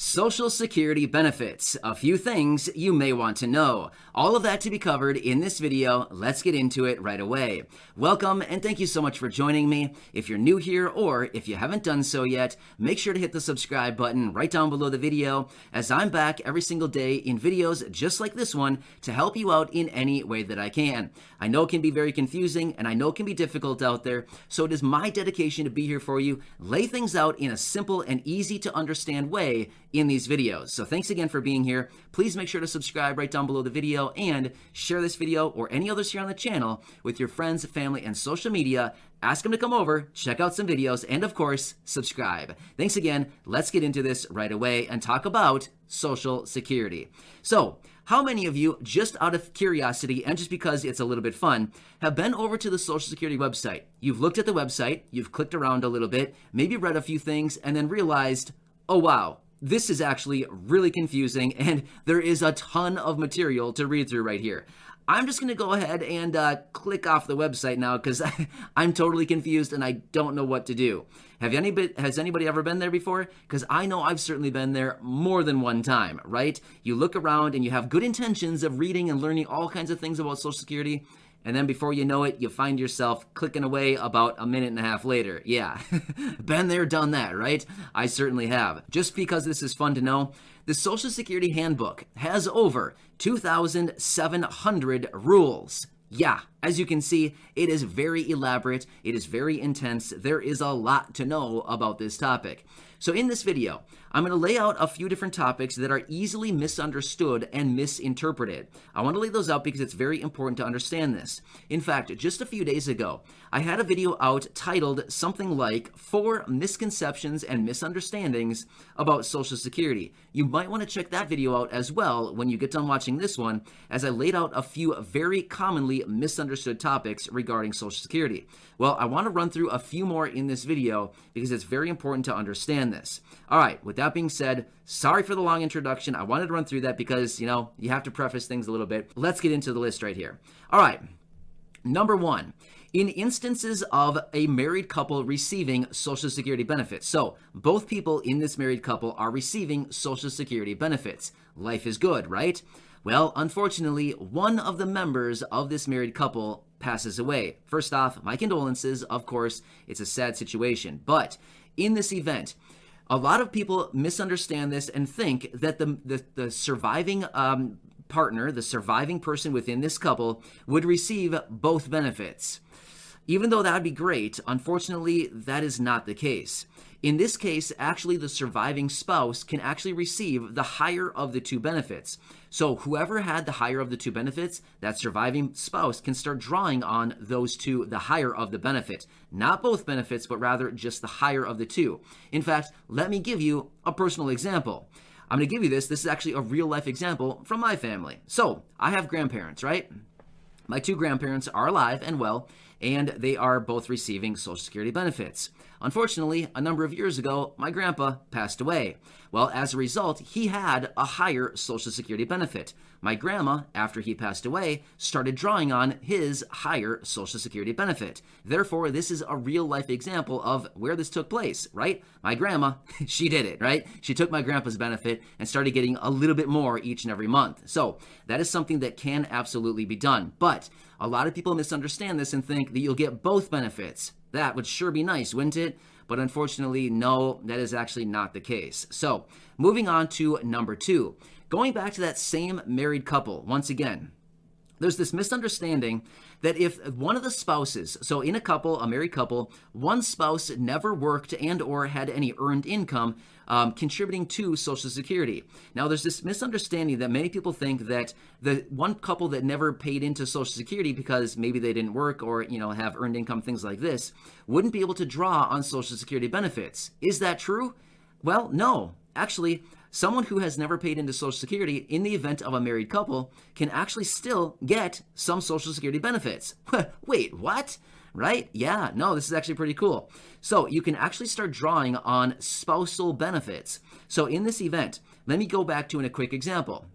Social Security benefits, a few things you may want to know. All of that to be covered in this video. Let's get into it right away. Welcome and thank you so much for joining me. If you're new here or if you haven't done so yet, make sure to hit the subscribe button right down below the video, as I'm back every single day in videos just like this one to help you out in any way that I can. I know it can be very confusing and I know it can be difficult out there, so it is my dedication to be here for you, lay things out in a simple and easy to understand way in these videos. So thanks again for being here. Please make sure to subscribe right down below the video and share this video or any others here on the channel with your friends, family, and social media. Ask them to come over, check out some videos, and of course, subscribe. Thanks again. Let's get into this right away and talk about Social Security. So, how many of you, just out of curiosity and just because it's a little bit fun, have been over to the Social Security website? You've looked at the website, you've clicked around a little bit, maybe read a few things, and then realized, oh wow, this is actually really confusing and there is a ton of material to read through right here. I'm just going to go ahead and click off the website now because I'm totally confused and I don't know what to do. Has anybody ever been there before? Because I know I've certainly been there more than one time, right? You look around and you have good intentions of reading and learning all kinds of things about Social Security, and then before you know it, you find yourself clicking away about a minute and a half later. Yeah, been there, done that, right? I certainly have. Just because this is fun to know, the Social Security Handbook has over 2,700 rules. Yeah, as you can see, it is very elaborate, it is very intense, there is a lot to know about this topic. So in this video, I'm going to lay out a few different topics that are easily misunderstood and misinterpreted. I want to lay those out because it's very important to understand this. In fact, just a few days ago, I had a video out titled something like 4 Misconceptions and Misunderstandings about Social Security. You might want to check that video out as well when you get done watching this one, as I laid out a few very commonly misunderstood topics regarding Social Security. Well, I want to run through a few more in this video because it's very important to understand this. All right, with that being said, sorry for the long introduction. I wanted to run through that because, you have to preface things a little bit. Let's get into the list right here. All right, number 1. In instances of a married couple receiving Social Security benefits. So both people in this married couple are receiving Social Security benefits. Life is good, right? Well, unfortunately, one of the members of this married couple passes away. First off, my condolences. Of course, it's a sad situation. But in this event, a lot of people misunderstand this and think that the surviving partner, the surviving person within this couple, would receive both benefits. Even though that would be great, unfortunately, that is not the case. In this case, actually, the surviving spouse can actually receive the higher of the two benefits. So whoever had the higher of the two benefits, that surviving spouse can start drawing on those two, the higher of the benefit. Not both benefits, but rather just the higher of the two. In fact, let me give you a personal example. I'm going to give you this. This is actually a real life example from my family. So I have grandparents, right? My 2 grandparents are alive and well, and they are both receiving Social Security benefits. Unfortunately, a number of years ago, my grandpa passed away. Well, as a result, he had a higher Social Security benefit. My grandma, after he passed away, started drawing on his higher Social Security benefit. Therefore, this is a real-life example of where this took place, right? My grandma, she did it, right? She took my grandpa's benefit and started getting a little bit more each and every month. So that is something that can absolutely be done. But a lot of people misunderstand this and think that you'll get both benefits. That would sure be nice, wouldn't it? But unfortunately, no, that is actually not the case. So, moving on to number 2. Going back to that same married couple, once again, there's this misunderstanding that if one of the spouses, so in a couple, a married couple, one spouse never worked and or had any earned income contributing to Social Security. Now, there's this misunderstanding that many people think that the one couple that never paid into Social Security because maybe they didn't work or, have earned income, things like this, wouldn't be able to draw on Social Security benefits. Is that true? Well, no. Actually, someone who has never paid into Social Security in the event of a married couple can actually still get some Social Security benefits. Wait, what? Right? Yeah, no, this is actually pretty cool. So you can actually start drawing on spousal benefits. So in this event, let me go back to a quick example.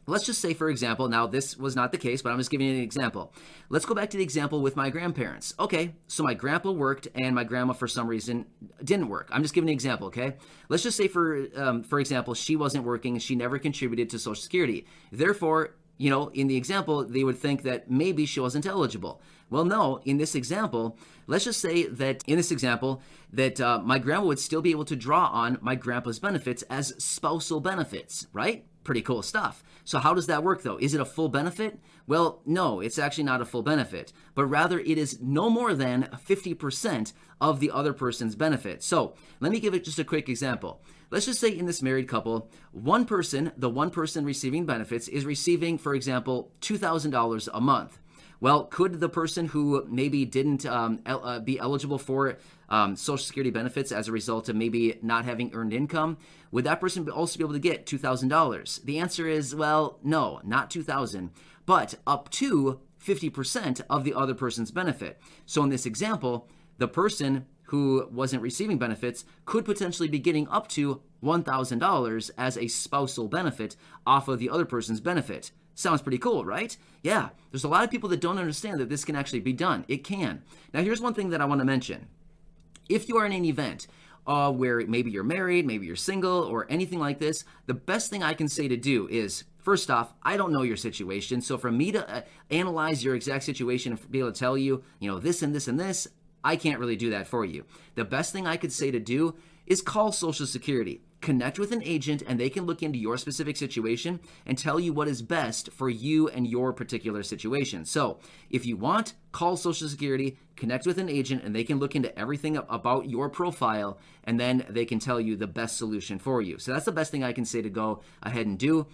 Let's just say, for example, now this was not the case, but I'm just giving you an example. Let's go back to the example with my grandparents. Okay, so my grandpa worked and my grandma, for some reason, didn't work. I'm just giving an example, okay? Let's just say, for example, she wasn't working and she never contributed to Social Security. Therefore, in the example, they would think that maybe she wasn't eligible. Well, no, in this example, let's just say that my grandma would still be able to draw on my grandpa's benefits as spousal benefits, right? Pretty cool stuff. So how does that work though? Is it a full benefit? Well, no, it's actually not a full benefit, but rather it is no more than 50% of the other person's benefit. So let me give it just a quick example. Let's just say in this married couple, the one person receiving benefits is receiving, for example, $2,000 a month. Well, could the person who maybe didn't be eligible for Social Security benefits as a result of maybe not having earned income, would that person also be able to get $2,000? The answer is, well, no, not $2,000, but up to 50% of the other person's benefit. So in this example, the person who wasn't receiving benefits could potentially be getting up to $1,000 as a spousal benefit off of the other person's benefit. Sounds pretty cool, right? Yeah, there's a lot of people that don't understand that this can actually be done. It can. Now, here's one thing that I want to mention. If you are in an event where maybe you're married, maybe you're single, or anything like this, the best thing I can say to do is, first off, I don't know your situation. So for me to analyze your exact situation and be able to tell you, this and this and this, I can't really do that for you. The best thing I could say to do is call Social Security. Connect with an agent and they can look into your specific situation and tell you what is best for you and your particular situation. So if you want, call Social Security, connect with an agent, and they can look into everything about your profile, and then they can tell you the best solution for you. So that's the best thing I can say to go ahead and do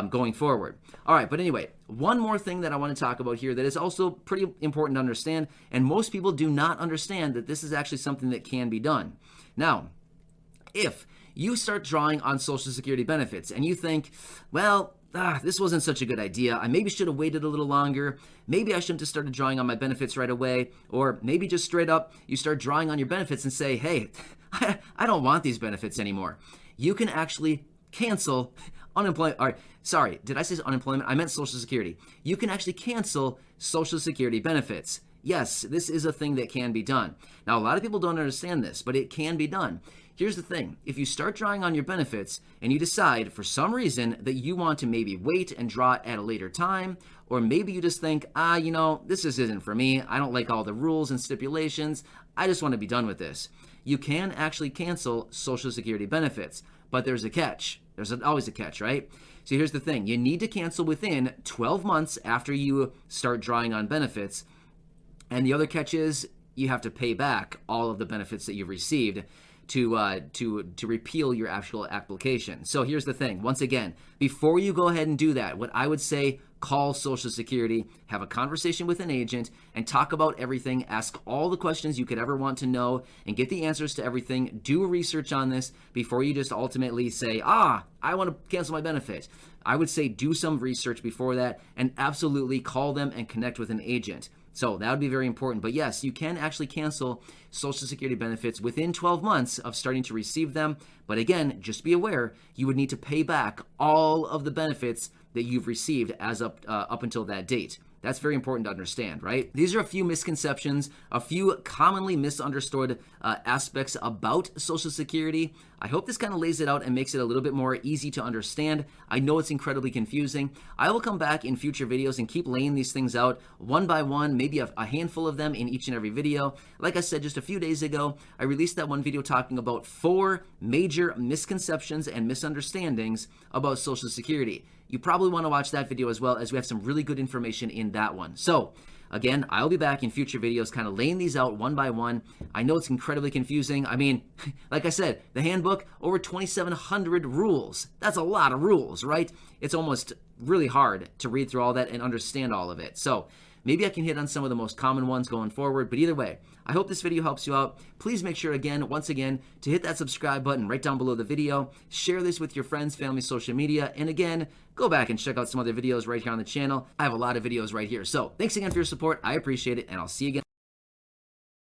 going forward. All right, but anyway, one more thing that I want to talk about here that is also pretty important to understand, and most people do not understand that this is actually something that can be done. Now, if you start drawing on Social Security benefits and you think, well, this wasn't such a good idea. I maybe should have waited a little longer. Maybe I shouldn't have started drawing on my benefits right away. Or maybe just straight up, you start drawing on your benefits and say, hey, I don't want these benefits anymore. You can actually cancel unemployment. Or, sorry, did I say unemployment? I meant Social Security. You can actually cancel Social Security benefits. Yes, this is a thing that can be done. Now, a lot of people don't understand this, but it can be done. Here's the thing. If you start drawing on your benefits and you decide for some reason that you want to maybe wait and draw it at a later time, or maybe you just think, this just isn't for me. I don't like all the rules and stipulations. I just want to be done with this. You can actually cancel Social Security benefits, but there's a catch. There's always a catch, right? So here's the thing. You need to cancel within 12 months after you start drawing on benefits. And the other catch is you have to pay back all of the benefits that you've received to repeal your actual application. So here's the thing. Once again, before you go ahead and do that, what I would say, call Social Security, have a conversation with an agent, and talk about everything. Ask all the questions you could ever want to know and get the answers to everything. Do research on this before you just ultimately say, I want to cancel my benefit. I would say do some research before that and absolutely call them and connect with an agent. So that would be very important. But yes, you can actually cancel Social Security benefits within 12 months of starting to receive them. But again, just be aware, you would need to pay back all of the benefits that you've received as up until that date. That's very important to understand, right? These are a few misconceptions, a few commonly misunderstood aspects about Social Security. I hope this kind of lays it out and makes it a little bit more easy to understand. I know it's incredibly confusing. I will come back in future videos and keep laying these things out one by one, maybe a handful of them in each and every video. Like I said, just a few days ago, I released that one video talking about 4 major misconceptions and misunderstandings about Social Security. You probably want to watch that video as well, as we have some really good information in that one. So again, I'll be back in future videos kind of laying these out one by one. I know it's incredibly confusing. I mean, like I said, the handbook, over 2,700 rules. That's a lot of rules, right? It's almost really hard to read through all that and understand all of it. So maybe I can hit on some of the most common ones going forward, but either way, I hope this video helps you out. Please make sure once again, to hit that subscribe button right down below the video. Share this with your friends, family, social media. And again, go back and check out some other videos right here on the channel. I have a lot of videos right here. So thanks again for your support. I appreciate it, and I'll see you again.